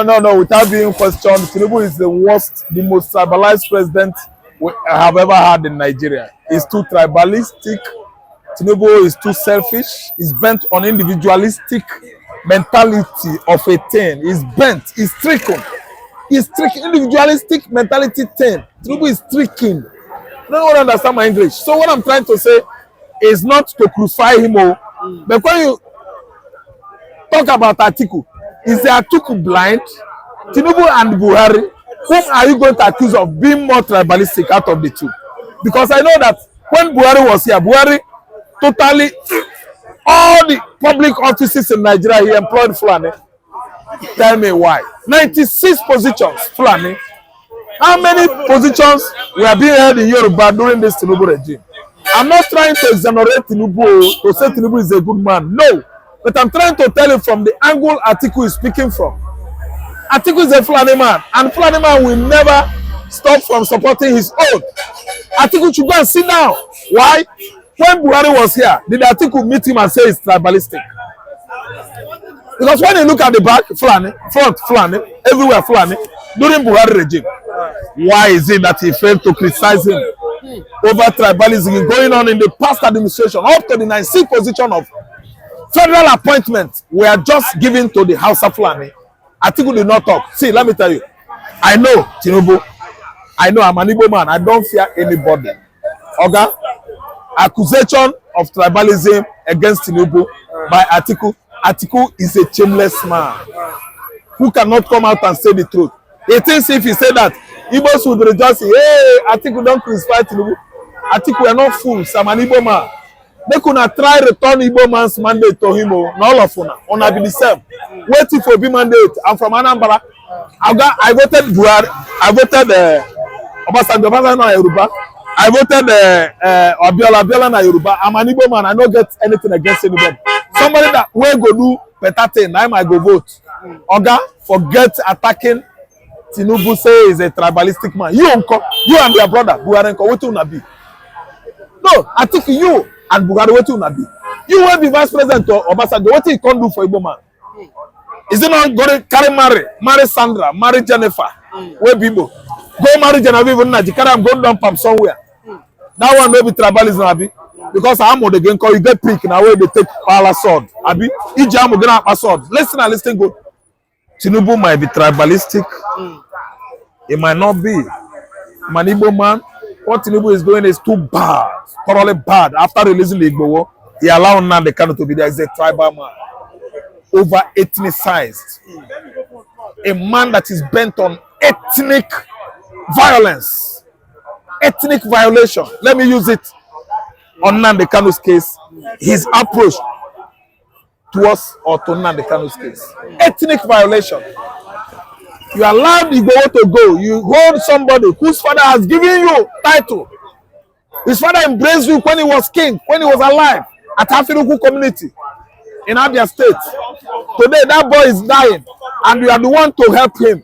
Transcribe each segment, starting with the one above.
No. Without being questioned, Tinubu is the worst, the most tribalized president we have ever had in Nigeria. He's too tribalistic. Tinubu is too selfish. He's bent on individualistic mentality of a thing. He's bent. He's stricken. He's stricken. Individualistic mentality thing. Tinubu is stricken. No one understand my English. So what I'm trying to say is not to crucify him, but when you talk about Atiku, is the Atiku blind? Tinubu and Buhari, whom are you going to accuse of being more tribalistic out of the two? Because I know that when Buhari was here, Buhari totally, all the public offices in Nigeria, he employed Fulani. Tell me why. 96 positions, Fulani. How many positions were being held in Yoruba during this Tinubu regime? I'm not trying to exonerate Tinubu, to say Tinubu is a good man. No. But I'm trying to tell you from the angle Atiku is speaking from. Atiku is a Fulani man, and Fulani man will never stop from supporting his own. Atiku should go and sit down. Why? When Buhari was here, did Atiku meet him and say it's tribalistic? Because when you look at the back, Fulani, front Fulani, everywhere Fulani, during Buhari regime, why is it that he failed to criticize him over tribalism going on in the past administration up to the 96th position of federal appointments were just given to the House of Fulani? Atiku did not talk. See, let me tell you. I know Tinubu. I know I'm an Igbo man. I don't fear anybody. Okay? Accusation of tribalism against Tinubu by Atiku. Atiku is a shameless man who cannot come out and say the truth. He thinks if he say that, Igbos would rejoice. Hey, Atiku don't crucify Tinubu. Atiku, we are not fools. I'm an Igbo man. They could not try return Igbo man's mandate to him. No, all of una. Una be the same. Waiting for B mandate. I'm from Anambra. I voted Buhari. I voted Obasanjo na Yoruba. I voted Abiola na Yoruba. I'm an Igbo man. I don't get anything against anybody. Somebody that will go do better thing, I might go vote. Oga, forget attacking Tinubu, say he's a tribalistic man. You and your brother, Buhari, what will not be? No, I think you and Buhari, what will not be? You will be vice president of Obasanjo. What he can do for Igbo man? Is it not going to carry marry Sandra, marry Jennifer? Where people go marry Genevieve in Nigeria and go dump him somewhere? That one may be tribalism, Abi. Because I'm on the game call you get pick in a way they take power sword. Abi, each jam will get a sword. Listen and listen good. Tinubu might be tribalistic. It might not be. Man, Igbo man, what Tinubu is doing is too bad, thoroughly bad. After releasing the Igbo war, he allowed Nnamdi Kanu to be there. He's a tribal man, over ethnicized, a man that is bent on ethnic violence, ethnic violation. Let me use it on Nnamdi Kanu's case. His approach to us or to Nnamdi Kanu's case, ethnic violation. You allowed Igbo to go. You hold somebody whose father has given you title. His father embraced you when he was king, when he was alive at Afiruku community in Abia State. Today that boy is dying and you are the one to help him.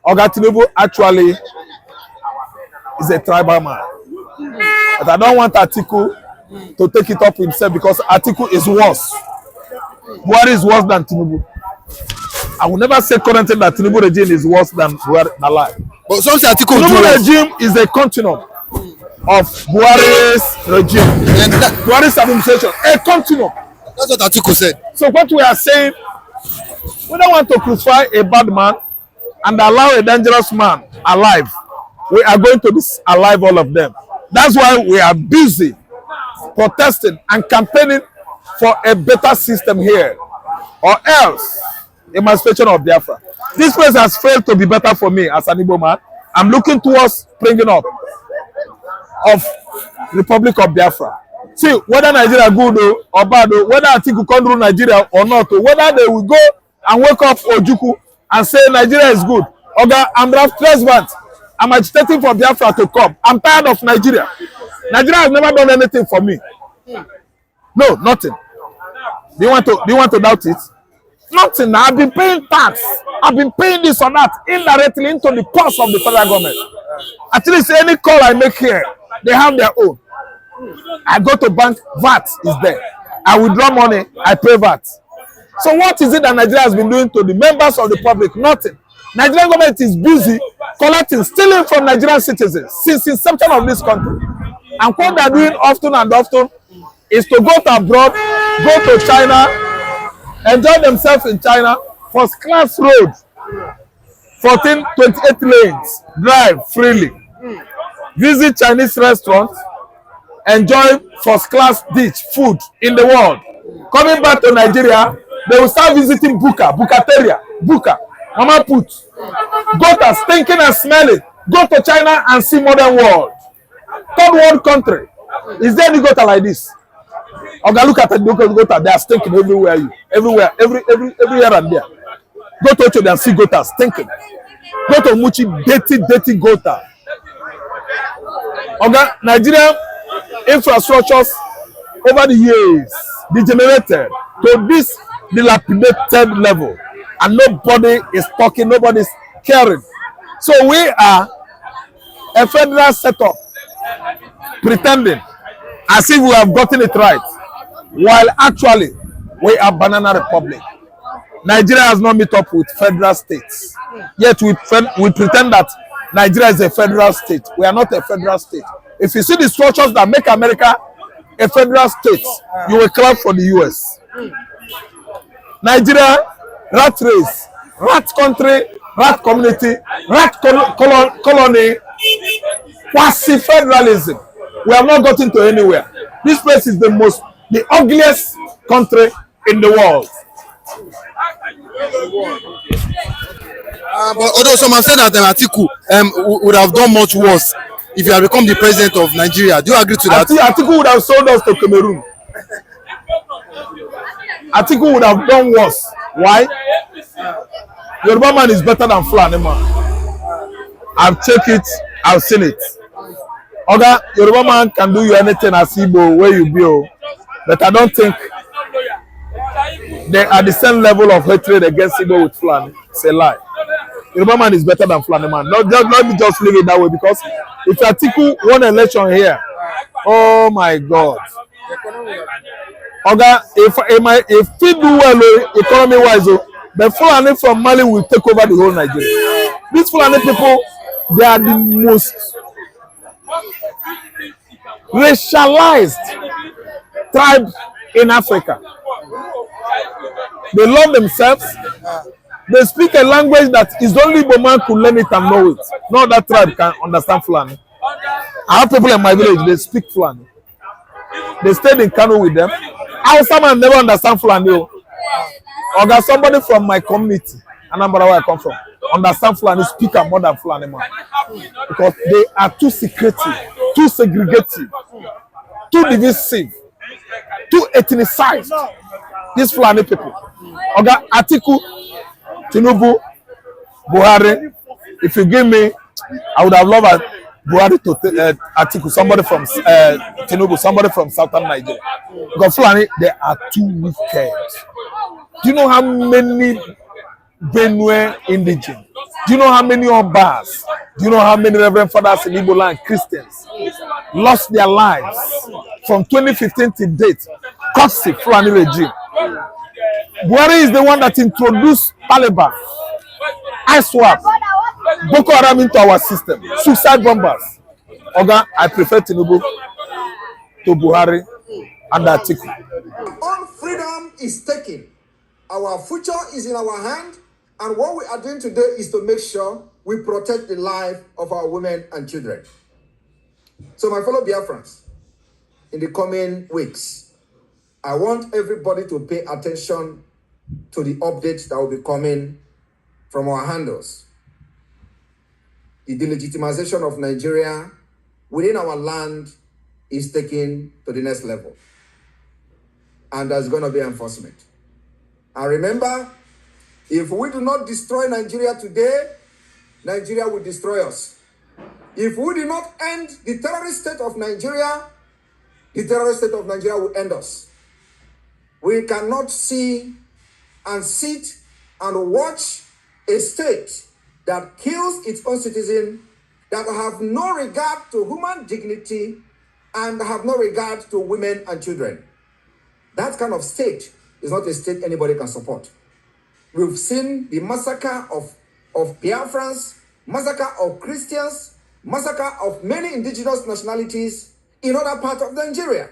Oga Tinubu actually is a tribal man. But I don't want Atiku to take it up himself because Atiku is worse. Buhari is worse than Tinubu. I will never say currently that Tinubu regime is worse than Buhari alive. But some say Atiku regime is a continuum of Buhari's regime. Buhari's administration, a continuum. That's what Atiku said. So what we are saying, we don't want to crucify a bad man and allow a dangerous man alive. We are going to disalive all of them. That's why we are busy protesting and campaigning for a better system here, or else emancipation of Biafra. This place has failed to be better for me as an Igbo man. I'm looking towards bringing up of Republic of Biafra. See, whether Nigeria good or bad, whether Atiku can rule Nigeria or not, whether they will go and wake up Ojukwu and say Nigeria is good. Oga, I'm president. I'm agitating for Biafra to come. I'm tired of Nigeria. Nigeria has never done anything for me. No, nothing. Do you want to doubt it? Nothing. I've been paying tax. I've been paying this or that indirectly into the purse of the federal government. At least any call I make here, they have their own. I go to bank, VAT is there. I withdraw money, I pay VAT. So what is it that Nigeria has been doing to the members of the public? Nothing. Nigerian government is busy collecting, stealing from Nigerian citizens since inception of this country. And what they are doing often and often is to go to abroad, go to China, enjoy themselves in China, first class road, 14, 28 lanes, drive freely, visit Chinese restaurants, enjoy first class dish, food in the world. Coming back to Nigeria, they will start visiting Bukateria, Mama Put, Gota, stinking and smelling. Go to China and see modern world. Third world country. Is there any Gota like this? Okay, look at the Gota, they are stinking everywhere, every here and there. Go to Ocho and see Gota stinking. Go to Muchi, dirty Gota. Okay, Nigerian infrastructures over the years degenerated to this dilapidated level, and nobody is talking, nobody is caring. So we are a federal setup pretending as if we have gotten it right, while actually we are banana republic. Nigeria has not met up with federal states, yet we pretend that Nigeria is a federal state. We are not a federal state. If you see the structures that make America a federal state, you will clap for the US. Nigeria, rat race, rat country, rat community, rat colony, quasi-federalism. We have not gotten to anywhere. This place is the ugliest country in the world. But although some have said that Atiku would have done much worse if he had become the president of Nigeria. Do you agree to that? Atiku would have sold us to Cameroon. Atiku would have done worse. Why? Yoruba man is better than Fulani man. I've checked it, I've seen it. Oga, Yoruba man can do you anything as Igbo where you be, but I don't think they are the same level of hatred against Igbo with Fulani. It's a lie. Yoruba man is better than Fulani man. Let me just leave it that way, because if Atiku won an election here, oh my God. Oga, if we do well economy wise, the Fulani from Mali will take over the whole Nigeria. These Fulani people, they are the most racialized tribe in Africa. They love themselves. They speak a language that is only Igbo man could learn it and know it. No other tribe can understand Fulani. I have people in my village, they speak Fulani. They stayed in Kano with them. Hausa man never understand Fulani. Or there's somebody from my community, Anambra where I come from, understand Fulani, speak more than Fulani man. Because they are too secretive, too segregative, too divisive, too ethnicized. These Fulani people. Oga, Atiku, Tinubu, Buhari, if you give me, I would have loved Buhari to Atiku, somebody from Tinubu, somebody from southern Nigeria. Because Fulani, they are too wicked. Do you know how many Benue indigenous? Do you know how many Obas? Do you know how many Reverend Fathers in Igbo land, Christians, lost their lives from 2015 to date? Courtesy Fulani regime. Buhari is the one that introduced Taliban, ISWAP, Boko Haram into our system, suicide bombers. Oga, I prefer Tinubu to Buhari and Atiku. Our own freedom is taken. Our future is in our hand, and what we are doing today is to make sure we protect the life of our women and children. So my fellow Biafrans, in the coming weeks, I want everybody to pay attention to the updates that will be coming from our handles. The delegitimization of Nigeria within our land is taken to the next level. And there's going to be enforcement. And remember, if we do not destroy Nigeria today, Nigeria will destroy us. If we do not end the terrorist state of Nigeria, the terrorist state of Nigeria will end us. We cannot see and sit and watch a state that kills its own citizens, that have no regard to human dignity and have no regard to women and children. That kind of state is not a state anybody can support. We've seen the massacre of Biafrans, massacre of Christians, massacre of many indigenous nationalities in other parts of Nigeria.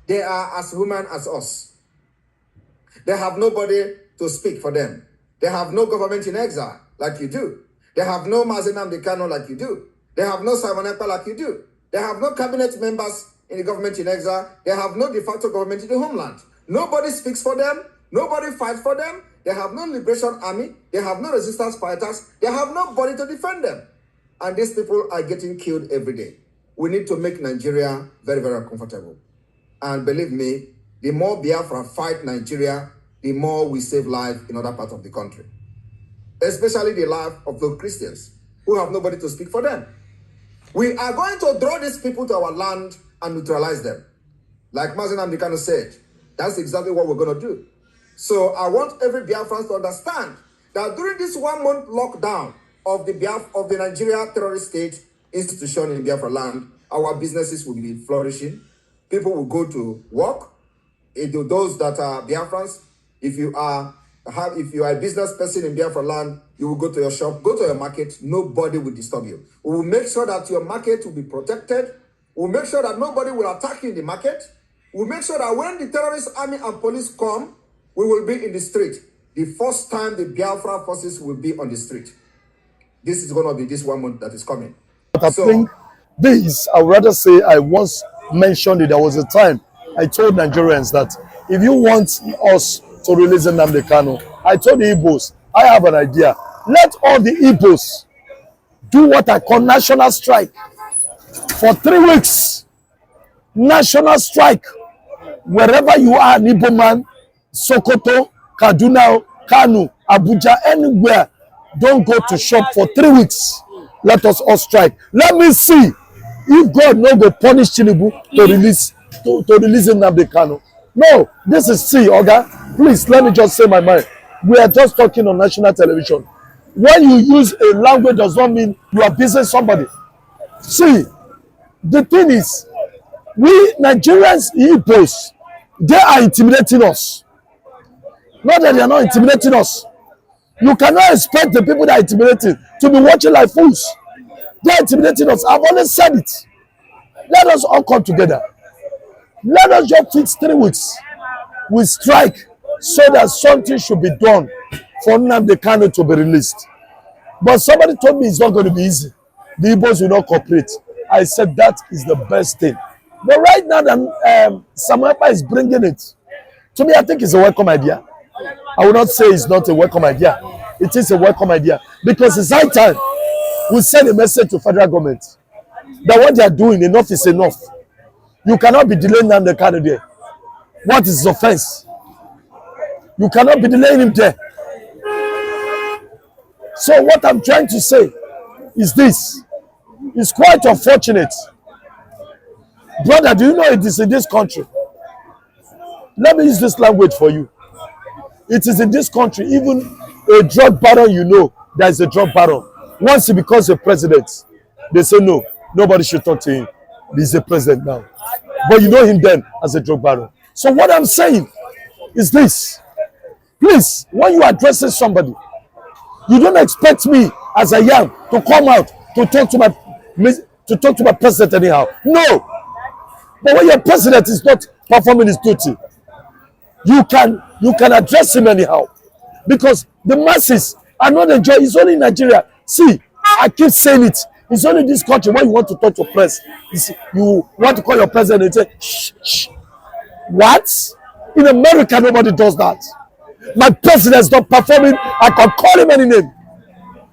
They are as human as us. They have nobody to speak for them. They have no government in exile like you do. They have no Mazi Nnamdi Kanu like you do. They have no Simon Ekpa like you do. They have no cabinet members in the government in exile. They have no de facto government in the homeland. Nobody speaks for them. Nobody fights for them. They have no liberation army. They have no resistance fighters. They have nobody to defend them. And these people are getting killed every day. We need to make Nigeria very, very uncomfortable. And believe me, the more Biafra fight Nigeria, the more we save lives in other parts of the country. Especially the life of those Christians who have nobody to speak for them. We are going to draw these people to our land and neutralize them. Like Mazi Nnamdi Kanu said, that's exactly what we're going to do. So I want every Biafran to understand that during this 1 month lockdown of the Nigeria terrorist state institution in Biafra land, our businesses will be flourishing. People will go to work. Those that are Biafrans, if you are a business person in Biafra land, you will go to your shop, go to your market, nobody will disturb you. We will make sure that your market will be protected. We'll make sure that nobody will attack you in the market. We'll make sure that when the terrorist army and police come, we will be in the street. The first time the Biafra forces will be on the street. This is going to be this 1 month that is coming. But I think this, I would rather say, I once mentioned it. There was a time I told Nigerians that if you want us to release Nnamdi Kanu, I told the Igbos, I have an idea. Let all the Igbos do what I call national strike for 3 weeks. National strike. Wherever you are, Igbo man, Sokoto, Kaduna, Kanu, Abuja, anywhere, don't go to shop for 3 weeks. Let us all strike. Let me see if God no go punish Tinubu to release Nnamdi Kanu. No, this is Oga. Please let me just say my mind. We are just talking on national television. When you use a language does not mean you are abusing somebody. See, the thing is, we Nigerians, Igbos, they are intimidating us. Not that they are not intimidating us. You cannot expect the people that are intimidating to be watching like fools. They are intimidating us. I've always said it. Let us all come together. Let us just fix 3 weeks. We strike so that something should be done for Nnamdi Kanu to be released. But somebody told me it's not going to be easy. The Igbos will not cooperate. I said that is the best thing. But right now, Samapa is bringing it. To me, I think it's a welcome idea. I will not say it's not a welcome idea. It is a welcome idea because it's high time we send a message to federal government that what they are doing, enough is enough. You cannot be delaying Nnamdi Kanu there. What is his offense? You cannot be delaying him there. So what I'm trying to say is this. It's quite unfortunate. Brother, do you know it is in this country? Let me use this language for you. It is in this country, even a drug baron, you know, there is a drug baron. Once he becomes a president, they say no, nobody should talk to him. He's a president now. But you know him then as a drug baron. So what I'm saying is this. Please, when you are addressing somebody, you don't expect me as I am to come out to talk to my president anyhow. No. But when your president is not performing his duty, you can address him anyhow. Because the masses are not enjoying. It's only in Nigeria. See, I keep saying it. It's only this country when you want to talk to press. You want to call your president and say, shh, shh. What? In America, nobody does that. My president is not performing. I can call him any name.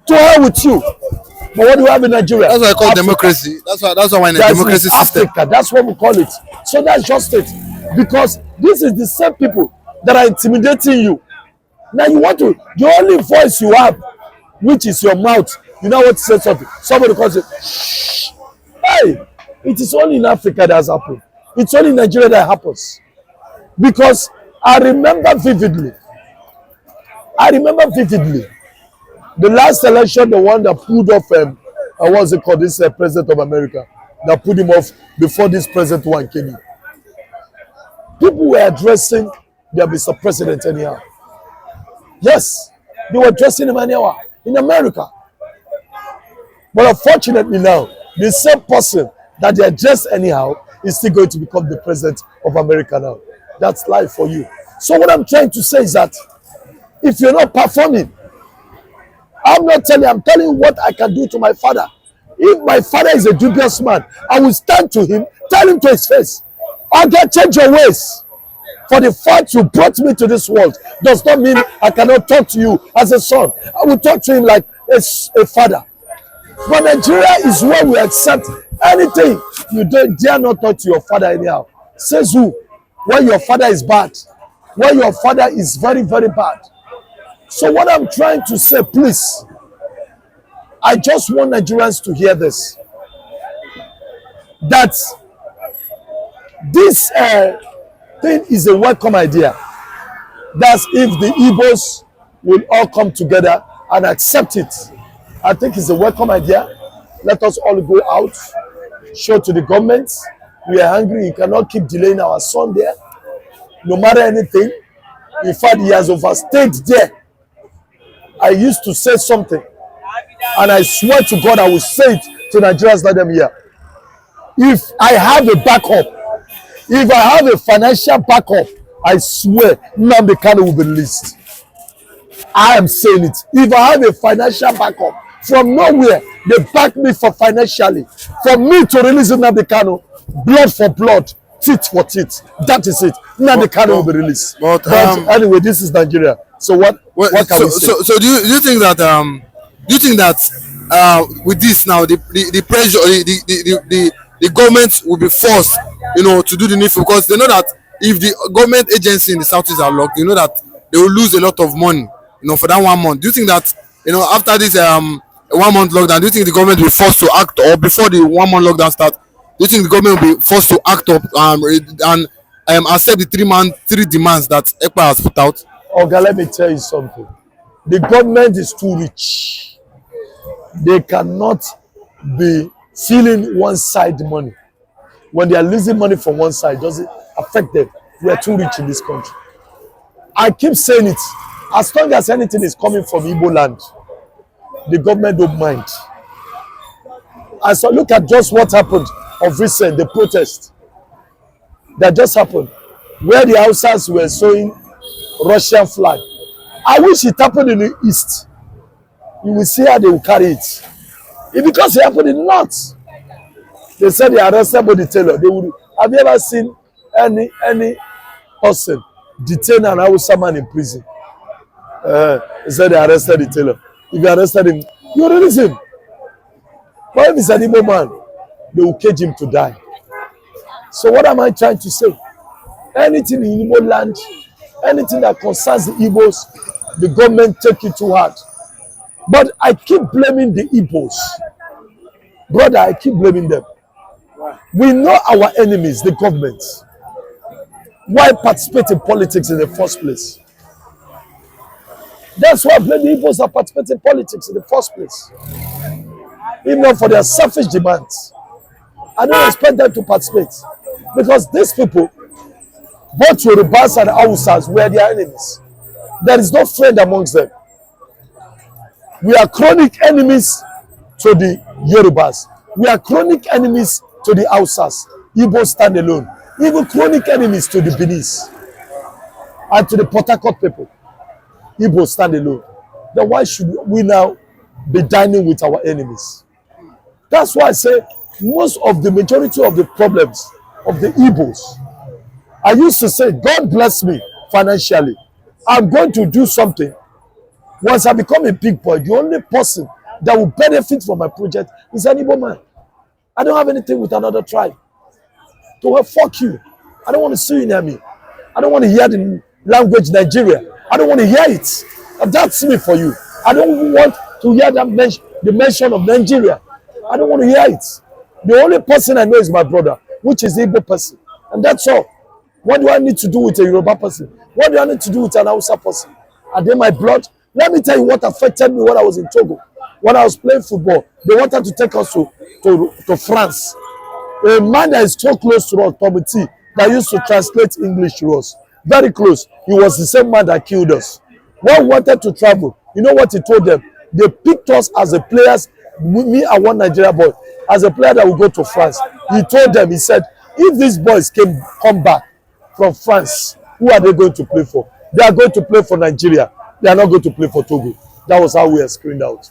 To hell with you. But what do we have in Nigeria? That's what I call Africa. Democracy. That's why in a democracy system. Africa. That's what we call it. So that's just it. Because this is the same people that are intimidating you. Now you want to, the only voice you have, which is your mouth, you know what to say something. Somebody calls it, shh. Hey, it is only in Africa that has happened. It's only in Nigeria that happens. Because I remember vividly, the last election, the one that pulled off, what's it called, this president of America, that put him off before this president one came in. People were addressing their Mr. President anyhow. Yes, they were dressing him anyhow in America. But unfortunately now, the same person that they are dressed anyhow is still going to become the president of America now. That's life for you. So what I'm trying to say is that if you're not performing, I'm not telling you, I'm telling you what I can do to my father. If my father is a dubious man, I will stand to him, tell him to his face, okay, change your ways. For the fact you brought me to this world does not mean I cannot talk to you as a son. I will talk to him like a father. But Nigeria is where we accept anything. You don't dare not talk to your father anyhow. Says who? When your father is bad. When your father is very, very bad. So what I'm trying to say, please, I just want Nigerians to hear this. That this thing is a welcome idea. That's if the Igbos will all come together and accept it. I think it's a welcome idea. Let us all go out, show to the government, we are hungry, you cannot keep delaying our son there, no matter anything. In fact, he has overstayed there. I used to say something, and I swear to God I will say it to Nigerians, let them hear. If I have a backup, if I have a financial backup, I swear Nnamdi Kanu will be released. I am saying it. If I have a financial backup, from nowhere, they back me for financially. For me to release Nnamdi Kanu, blood for blood, teeth for teeth. That is it. Nnamdi Kanu will be released. But anyway, this is Nigeria. So what can we say? So do you think that with this now the pressure, the government will be forced, to do the needful, because they know that if the government agency in the southeast are locked, you know that they will lose a lot of money, for that 1 month. Do you think that, after this 1 month lockdown, do you think the government will be forced to act, or before the 1 month lockdown starts, do you think the government will be forced to act up and accept the three demands that ECPA has put out? Okay, let me tell you something. The government is too rich. They cannot be stealing one side money. When they are losing money from one side, does it affect them? We are too rich in this country. I keep saying it. As long as anything is coming from Igbo land, the government don't mind. So look at just what happened of recent, the protest that just happened, where the Hausas were showing Russian flag. I wish it happened in the east. You will see how they will carry it. Because it happened in the north. They said they arrested the tailor. Have you ever seen any person detain an Hausa man in prison? They said they arrested the tailor. If you arrested him, you release him. But if it's an Igbo man, they will cage him to die. So what am I trying to say? Anything in Igbo land, anything that concerns the Igbos, the government take it too hard. But I keep blaming the Igbos. Brother, I keep blaming them. We know our enemies, the government. Why participate in politics in the first place? That's why I blame the Igbos that participate in politics in the first place. Even not for their selfish demands. I don't expect them to participate. Because these people, both Yorubas and Hausas, were their enemies. There is no friend amongst them. We are chronic enemies to the Yorubas. We are chronic enemies to the Hausas. Igbos stand alone. Even chronic enemies to the Benis and to the Port Harcourt people. Igbos stand alone. Then why should we now be dining with our enemies? That's why I say most of the majority of the problems of the Igbos, I used to say, God bless me financially. I'm going to do something. Once I become a big boy, the only person that will benefit from my project is an Igbo man. I don't have anything with another tribe. So fuck you. I don't want to see you near me. I don't want to hear the language Nigeria. I don't want to hear it. And that's me for you. I don't want to hear the mention of Nigeria. I don't want to hear it. The only person I know is my brother, which is the Igbo person. And that's all. What do I need to do with a Yoruba person? What do I need to do with an Hausa person? Are they my blood? Let me tell you what affected me when I was in Togo. When I was playing football, they wanted to take us to France. A man that is so close to us, Tommy T, that used to translate English to us. very close. He was the same man that killed us. When we wanted to travel, you know what he told them? They picked us as a players, me and one Nigeria boy, as a player that will go to France. He told them, he said, if these boys come back from France, who are they going to play for? They are going to play for Nigeria. They are not going to play for Togo. That was how we were screened out.